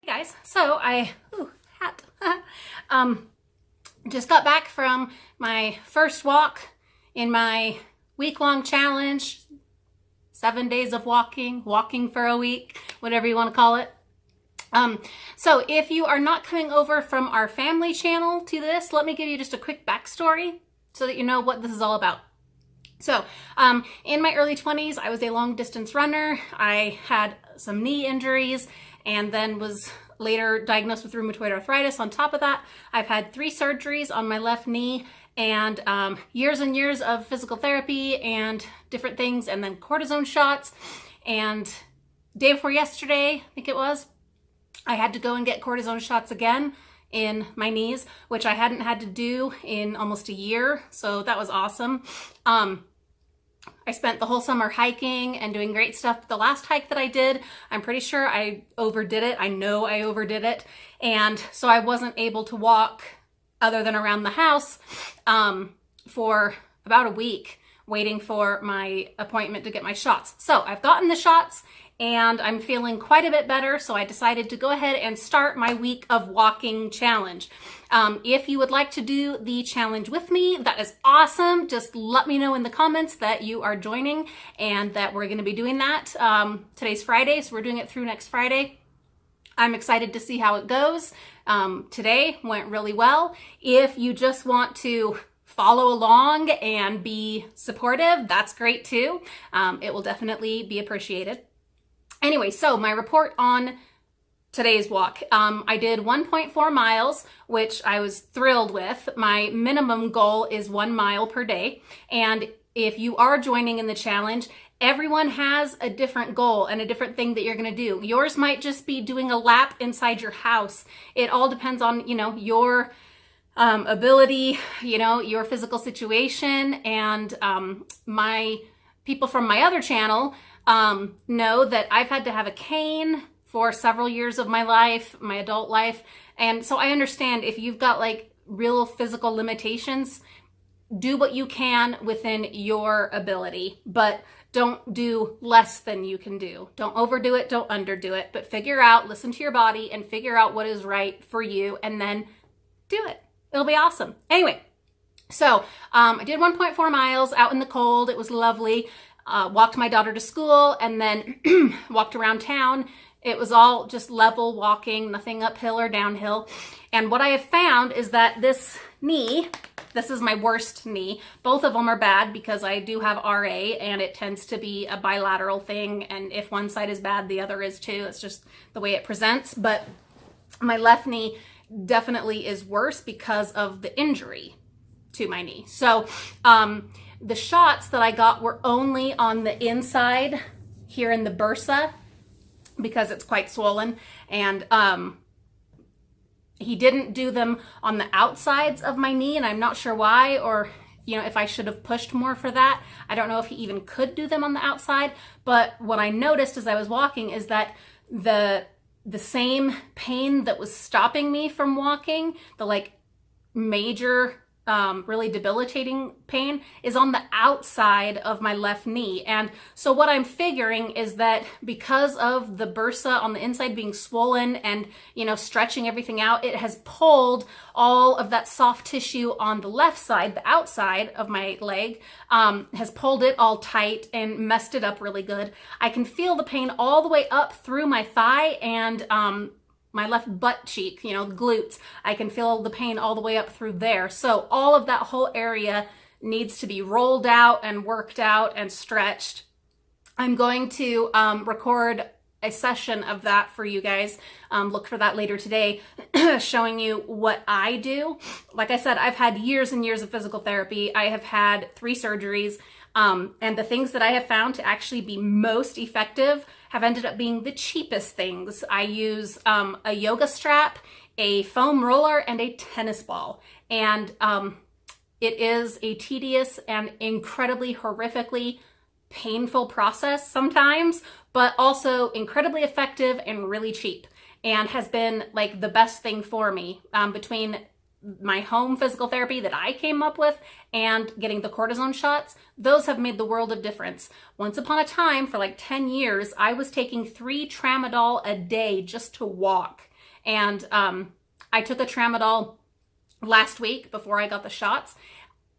Hey guys, so hat. Just got back from my first walk in my week-long challenge, 7 days of walking for a week, whatever you want to call it. So if you are not coming over from our family channel to this, let me give you just a quick backstory so that you know what this is all about. So in my early 20s, I was a long distance runner. I had some knee injuries and then was later diagnosed with rheumatoid arthritis. On top of that, I've had 3 surgeries on my left knee and years and years of physical therapy and different things, and then cortisone shots. And day before yesterday, I think it was, I had to go and get cortisone shots again in my knees, which I hadn't had to do in almost a year. So that was awesome. I spent the whole summer hiking and doing great stuff. The last hike that I did, I'm pretty sure I overdid it. I know I overdid it. And so I wasn't able to walk other than around the house for about a week, waiting for my appointment to get my shots. So I've gotten the shots and I'm feeling quite a bit better. So I decided to go ahead and start my week of walking challenge. If you would like to do the challenge with me, that is awesome. Just let me know in the comments that you are joining and that we're going to be doing that. Today's Friday, so we're doing it through next Friday. I'm excited to see how it goes. Today went really well. If you just want to follow along and be supportive, that's great too. It will definitely be appreciated. Anyway, so my report on today's walk. I did 1.4 miles, which I was thrilled with. My minimum goal is 1 mile per day. And if you are joining in the challenge, everyone has a different goal and a different thing that you're going to do. Yours might just be doing a lap inside your house. It all depends on, your ability, your physical situation. And my people from my other channel know that I've had to have a cane for several years of my life, my adult life. And so I understand if you've got like real physical limitations, do what you can within your ability, but don't do less than you can do. Don't overdo it, don't underdo it, but figure out, listen to your body and figure out what is right for you and then do it. It'll be awesome. Anyway, so I did 1.4 miles out in the cold. It was lovely. Walked my daughter to school and then walked around town. It was all just level walking, nothing uphill or downhill. And what I have found is that this knee, this is my worst knee. Both of them are bad because I do have RA and it tends to be a bilateral thing. And if one side is bad, the other is too. It's just the way it presents. But my left knee definitely is worse because of the injury to my knee. So the shots that I got were only on the inside here in the bursa because it's quite swollen, and he didn't do them on the outsides of my knee, and I'm not sure why, or if I should have pushed more for that. I don't know if he even could do them on the outside, but what I noticed as I was walking is that the same pain that was stopping me from walking, the major really debilitating pain, is on the outside of my left knee. And so what I'm figuring is that because of the bursa on the inside being swollen and, stretching everything out, it has pulled all of that soft tissue on the left side, the outside of my leg, has pulled it all tight and messed it up really good. I can feel the pain all the way up through my thigh and, my left butt cheek, the glutes. I can feel the pain all the way up through there. So all of that whole area needs to be rolled out and worked out and stretched. I'm going to record a session of that for you guys. Look for that later today, showing you what I do. Like I said, I've had years and years of physical therapy. I have had 3 surgeries. And the things that I have found to actually be most effective have ended up being the cheapest things. I use a yoga strap, a foam roller, and a tennis ball. And it is a tedious and incredibly horrifically painful process sometimes, but also incredibly effective and really cheap, and has been like the best thing for me between my home physical therapy that I came up with and getting the cortisone shots. Those have made the world of difference. Once upon a time, for like 10 years, I was taking 3 tramadol a day just to walk. And I took a tramadol last week before I got the shots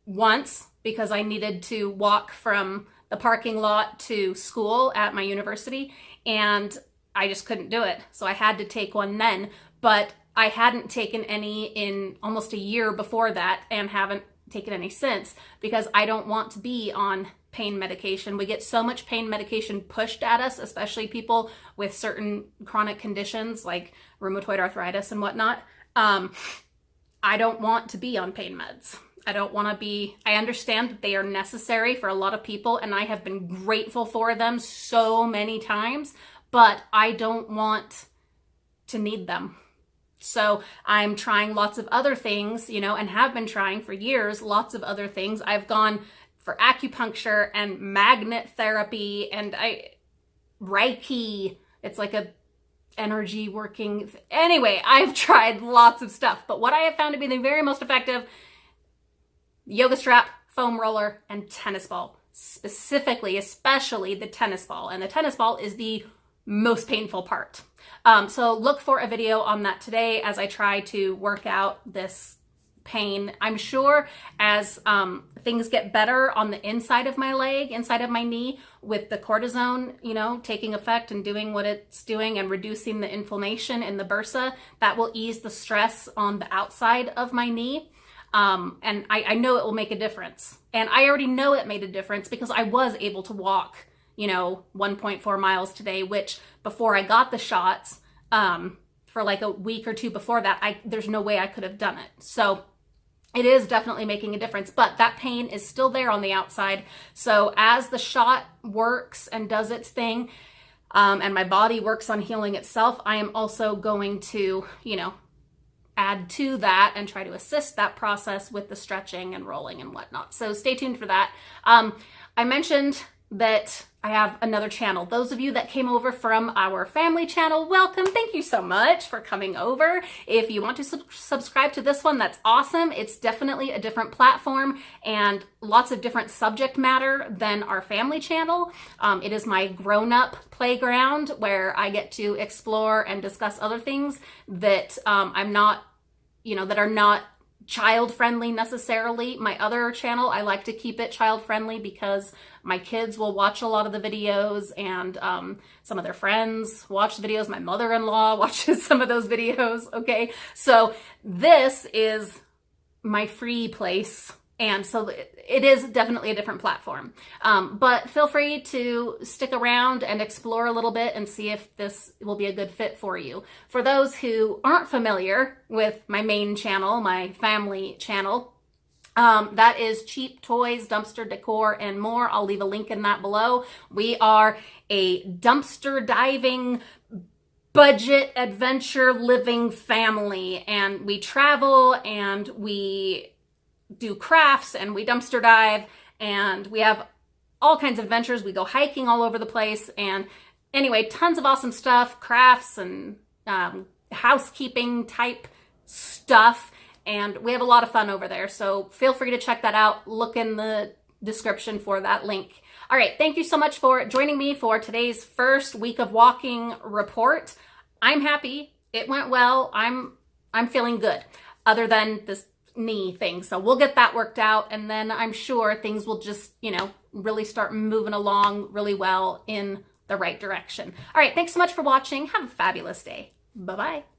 once because I needed to walk from the parking lot to school at my university, and I just couldn't do it. So I had to take one then, but I hadn't taken any in almost a year before that and haven't taken any since because I don't want to be on pain medication. We get so much pain medication pushed at us, especially people with certain chronic conditions like rheumatoid arthritis and whatnot. I don't want to be on pain meds. I don't want to be, I understand that they are necessary for a lot of people and I have been grateful for them so many times, but I don't want to need them. So I'm trying lots of other things, you know, and have been trying for years, lots of other things. I've gone for acupuncture and magnet therapy and Reiki. It's like a energy working. Anyway, I've tried lots of stuff, but what I have found to be the very most effective: yoga strap, foam roller, and tennis ball. Specifically, especially the tennis ball. And the tennis ball is the most painful part. So look for a video on that today as I try to work out this pain. I'm sure as things get better on the inside of my leg, inside of my knee, with the cortisone, you know, taking effect and doing what it's doing and reducing the inflammation in the bursa, that will ease the stress on the outside of my knee. And I know it will make a difference. And I already know it made a difference because I was able to walk, you know, 1.4 miles today, which before I got the shots, for like a week or two before that, there's no way I could have done it. So it is definitely making a difference, but that pain is still there on the outside. So as the shot works and does its thing, and my body works on healing itself, I am also going to, you know, add to that and try to assist that process with the stretching and rolling and whatnot. So stay tuned for that. I mentioned that I have another channel. Those of you that came over from our family channel, welcome. Thank you so much for coming over. If you want to subscribe to this one, that's awesome. It's definitely a different platform and lots of different subject matter than our family channel. It is my grown-up playground where I get to explore and discuss other things that I'm not, you know, that are not child-friendly necessarily. My other channel, I like to keep it child-friendly because my kids will watch a lot of the videos and some of their friends watch the videos. My mother-in-law watches some of those videos, okay? So this is my free place. And so it is definitely a different platform. But feel free to stick around and explore a little bit and see if this will be a good fit for you. For those who aren't familiar with my main channel, my family channel, that is Cheap Toys, Dumpster Decor, and More. I'll leave a link in that below. We are a dumpster diving, budget adventure living family, and we travel and we do crafts and we dumpster dive and we have all kinds of adventures. We go hiking all over the place, and anyway, tons of awesome stuff, crafts and housekeeping type stuff, and we have a lot of fun over there. So feel free to check that out. Look in the description for that link. All right, thank you so much for joining me for today's first week of walking report. I'm happy. It went well. I'm feeling good, other than this knee thing. So we'll get that worked out, and then I'm sure things will just, you know, really start moving along really well in the right direction. All right, thanks so much for watching. Have a fabulous day. Bye-bye.